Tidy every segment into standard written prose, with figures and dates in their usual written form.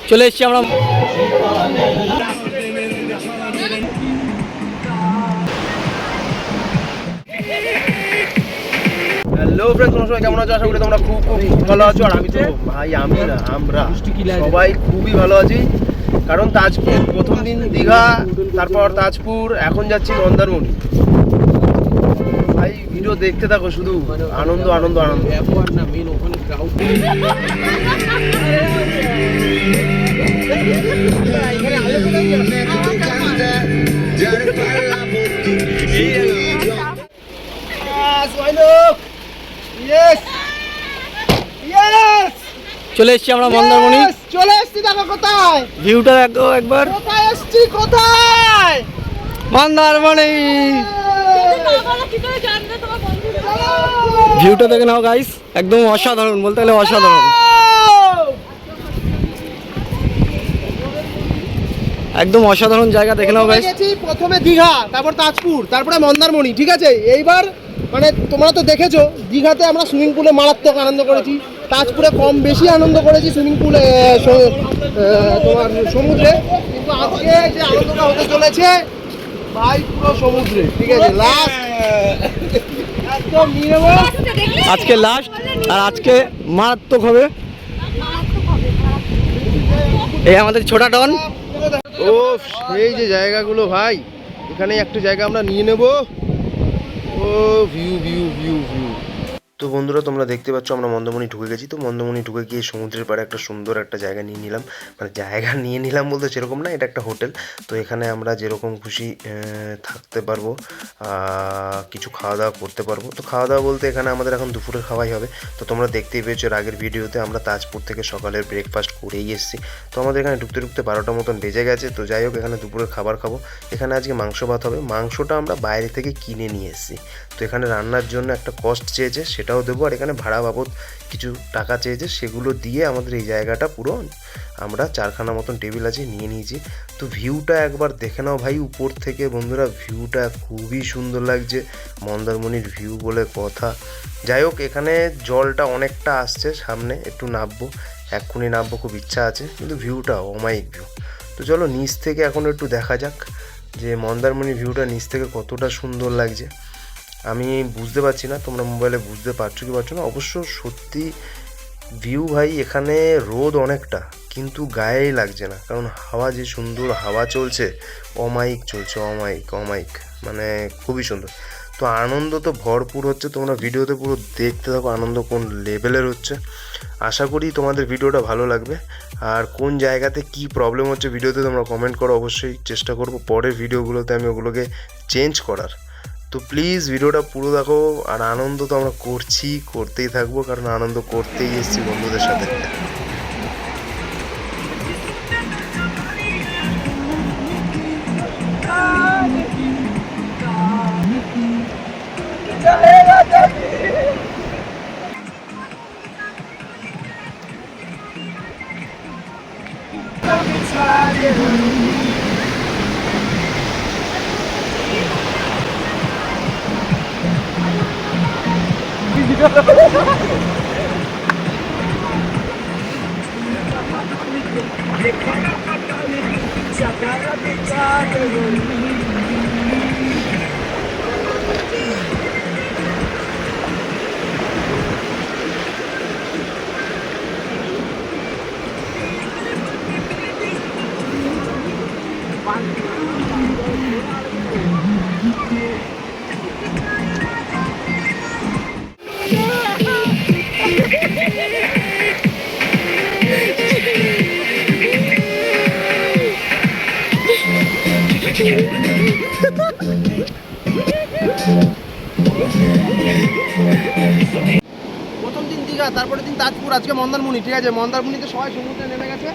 চলে এসেছি আমরা। হ্যালো ফ্রেন্ডস, তোমরা সবাই কেমন আছো? আশা করি তোমরা খুব ভালো আছো। আর আমি তো ভাই, আমি না, আমরা সবাই খুবই ভালো আছি। কারণ তাজপুর প্রথম দিন দীঘা, তারপর তাজপুর, এখন যাচ্ছি মন্দারমণি। ভাই ভিডিও দেখতে থাকো, শুধু আনন্দ আনন্দ আনন্দ। চলে এসেছি আমরা মন্দারমণি। চলে এসছি, দেখো কোথায় ভিউটা দেখো একবার। কোথায় এসছি, কোথায় মন্দারমণি। ভিউটা দেখে নাও গাইস, একদম অসাধারণ, বলতে গেলে অসাধারণ, একদম অসাধারণ জায়গা, দেখে নাও গাইস। প্রথমে দীঘা, তারপর তাজপুর, তারপরে মন্দারমণি, ঠিক আছে? এইবার মানে তোমরা তো দেখেছো, দীঘাতে আমরা সুইমিং পুলে মারাত্মক আনন্দ করেছি, তাজপুরে কম বেশি আনন্দ করেছি সুইমিং পুলে, তোমার সমুদ্রে। কিন্তু আজকে যে আনন্দটা হতে চলেছে ভাই, পুরো সমুদ্রে, ঠিক আছে? লাস্ট একদম নিয়ে নেবো, আজকে লাস্ট, আর আজকে মারাত্মক হবে। এই আমাদের ছোটা ডন। ও এই যে জায়গাগুলো ভাই, এখানে একটা জায়গা আমরা নিয়ে নেব। ও ভিউ ভিউ ভিউ ভিউ। তো বন্ধুরা, তোমরা দেখতে পাচ্ছ আমরা মন্দারমণি ঢুকে গেছি। তো মন্দারমণি ঢুকে গিয়ে সমুদ্রের পাড়ে একটা সুন্দর একটা জায়গা নিয়ে নিলাম। মানে জায়গা নিয়ে নিলাম বলতে সেরকম না, এটা একটা হোটেল। তো এখানে আমরা যেরকম খুশি থাকতে পারবো, কিছু খাওয়া দাওয়া করতে পারবো। তো খাওয়া দাওয়া বলতে এখানে আমাদের এখন দুপুরের খাওয়াই হবে। তো তোমরা দেখতেই পেয়েছো এর আগের ভিডিওতে, আমরা তাজপুর থেকে সকালের ব্রেকফাস্ট করেই এসেছি। তো আমাদের এখানে ঢুকতে ঢুকতে 12টার মতন বেজে গেছে। তো যাই হোক, এখানে দুপুরের খাবার খাবো। এখানে আজকে মাংস ভাত হবে। মাংসটা আমরা বাইরে থেকে কিনে নিয়ে এসেছি। তো এখানে রান্নার জন্য একটা কস্ট চেয়েছে, সেটাও দেবো। আর এখানে ভাড়া বাবদ কিছু টাকা চেয়েছে, সেগুলো দিয়ে আমাদের এই জায়গাটা পুরো আমরা 4খানা মতন টেবিল আছে নিয়ে নিয়েছি। তো ভিউটা একবার দেখে নাও ভাই উপর থেকে বন্ধুরা, ভিউটা খুবই সুন্দর লাগছে। মন্দারমণির ভিউ বলে কথা। যাই হোক, এখানে জলটা অনেকটা আসছে সামনে, একটু নামবো, এক্ষুনি নামবো, খুব ইচ্ছা আছে। কিন্তু ভিউটা অমায়িক ভিউ। তো চলো নিচ থেকে এখন একটু দেখা যাক যে মন্দারমণির ভিউটা নিচ থেকে কতটা সুন্দর লাগছে। আমি বুঝতে পারছি না, তোমরা মোবাইলে বুঝতে পারছো কি পারছো না। অবশ্য সত্যি ভিউ ভাই, এখানে রোদ অনেকটা, কিন্তু গায়েই লাগছে না, কারণ হাওয়া যে সুন্দর হাওয়া চলছে, অমায়িক চলছে, অমায়িক অমায়িক, মানে খুবই সুন্দর। তো আনন্দ তো ভরপুর হচ্ছে, তোমরা ভিডিওতে পুরো দেখতে থাকো আনন্দ কোন লেভেলের হচ্ছে। আশা করি তোমাদের ভিডিওটা ভালো লাগবে। আর কোন জায়গাতে কি প্রবলেম হচ্ছে ভিডিওতে তোমরা কমেন্ট করো, অবশ্যই চেষ্টা করবো পরের ভিডিওগুলোতে আমি ওগুলোকে চেঞ্জ করার। তো প্লিজ ভিডিওটা পুরো দেখো। আর আনন্দ তো আমরা করতেই থাকবো, কারণ আনন্দ করতেই এসেছি বন্ধুদের সাথে। প্রথম দিন দীঘা, তারপরে দিন তাজপুর, আজকে মন্দারমণি, ঠিক আছে? মন্দারমণিতে সবাই সমুদ্রে নেমে গেছে,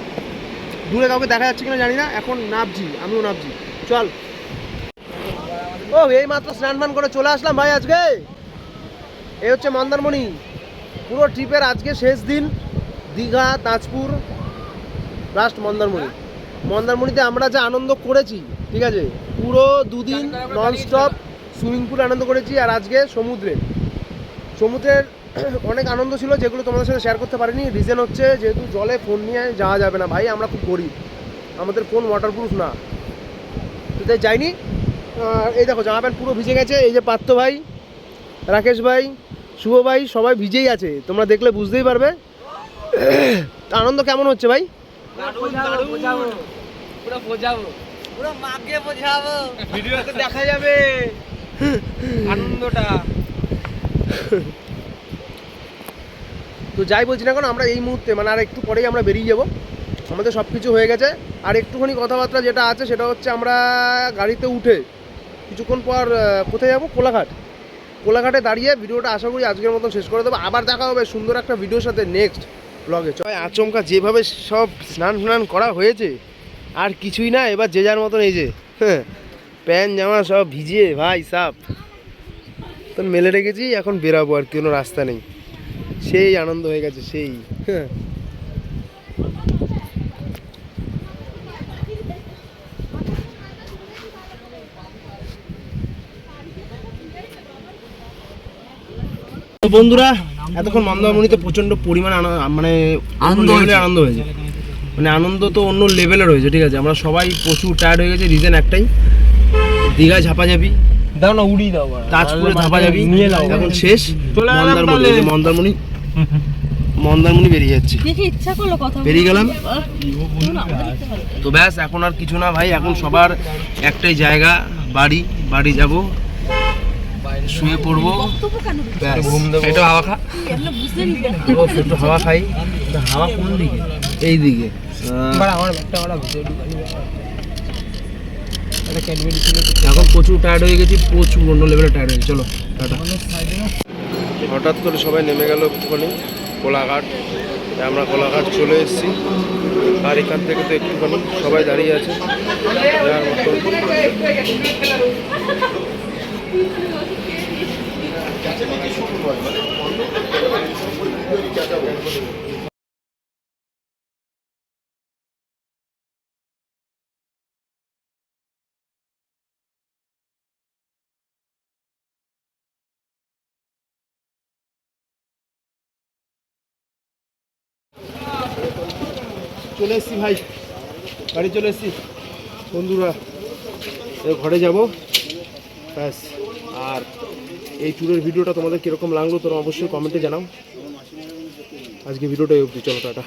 দূরে কাউকে দেখা যাচ্ছে কিনা জানি না। এখন নামছি, আমিও নামছি, চল। ও এই মাত্র স্নান টান করে চলে আসলাম ভাই। আজকে এই হচ্ছে মন্দারমণি, পুরো ট্রিপের আজকে শেষ দিন। দীঘা, তাজপুর, লাস্ট মন্দারমণি। মন্দারমণিতে আমরা যে আনন্দ করেছি, ঠিক আছে, পুরো দুদিন ননস্টপ সুইমিং পুলে আনন্দ করেছি। আর আজকে সমুদ্রের অনেক আনন্দ ছিল, যেগুলো তোমাদের সাথে শেয়ার করতে পারিনি। রিজন হচ্ছে যেহেতু জলে ফোন নিয়ে যাওয়া যাবে না ভাই, আমরা খুব গরিব, আমাদের ফোন ওয়াটারপ্রুফ না, তো তাই যাইনি। এই দেখো জামা প্যান্ট পুরো ভিজে গেছে, এই যে পার্থ ভাই, রাকেশ ভাই, শুভ ভাই, সবাই ভিজেই আছে, তোমরা দেখলে বুঝতেই পারবে। আনন্দ কেমন হচ্ছে ভাই? ভিডিওতে দেখা যাবে আনন্দটা। তো যাই বলছি না, এখন আমরা এই মুহূর্তে মানে আর একটু পরেই আমরা বেরিয়ে যাব, আমাদের সব কিছু হয়ে গেছে। আর একটুখানি কথাবার্তা যেটা আছে সেটা হচ্ছে আমরা গাড়িতে উঠে কিছুক্ষণ পর কোথায় যাব? কোলাঘাট। কোলাঘাটে দাঁড়িয়ে ভিডিওটা আশা করি আজকের মতন শেষ করে দেবো। আবার দেখা হবে সুন্দর একটা ভিডিওর সাথে নেক্সট ব্লগে। আচমকা যেভাবে সব স্নান করা হয়েছে আর কিছুই না, এবার যে যার মতন এই যে প্যান্ট জামা সব ভিজিয়ে ভাই সাপ তো মেলে রেখেছি, এখন বেরাবো, আর কোনো রাস্তা নেই। সেই আনন্দ হয়ে গেছে সেই। তো বন্ধুরা, এতক্ষণ মন্দারমণিতে প্রচণ্ড পরিমাণ মানে আনন্দ হয়েছে, মানে আনন্দ তো অন্য লেভেলের হয়েছে, ঠিক আছে। আমরা সবাই প্রচুর টায়ার্ড হয়ে গেছে, রিজন একটাই, দীঘায় ঝাপাঝাপি, দাও না উড়িয়ে দাও, তাজপুরে ঝাপাঝাপি, এখন শেষ। চলে গেলাম মন্দারমণি বেরিয়ে যাচ্ছে, ইচ্ছা করলো কথা বেরিয়ে গেলাম। তো ব্যাস, এখন আর কিছু না ভাই, এখন সবার একটাই জায়গা, বাড়ি যাব, শুয়ে পড়বো, একটু হাওয়া খা, একটু হাওয়া খাই। হাওয়া কোন দিকে? এই দিকে। এখন প্রচুর টায়ার্ড হয়ে গেছি, প্রচুর অন্য লেভেলে টায়ার্ড হয়ে গেছি। চলো টাটা। হঠাৎ করে সবাই নেমে গেল একটুখানি কোলাঘাট, আমরা কোলাঘাট চলে এসেছি। আর এখান থেকে তো একটুখানি সবাই দাঁড়িয়ে আছে যার মতো। চলে এসেছি ভাই, বাড়ি চলে এসেছি বন্ধুরা, ঘরে যাব ব্যাস। আর এই ট্যুরের ভিডিওটা তোমাদের কীরকম লাগলো তোমরা অবশ্যই কমেন্টে জানাও। আজকে ভিডিওটা অবধি, চলো টাটা।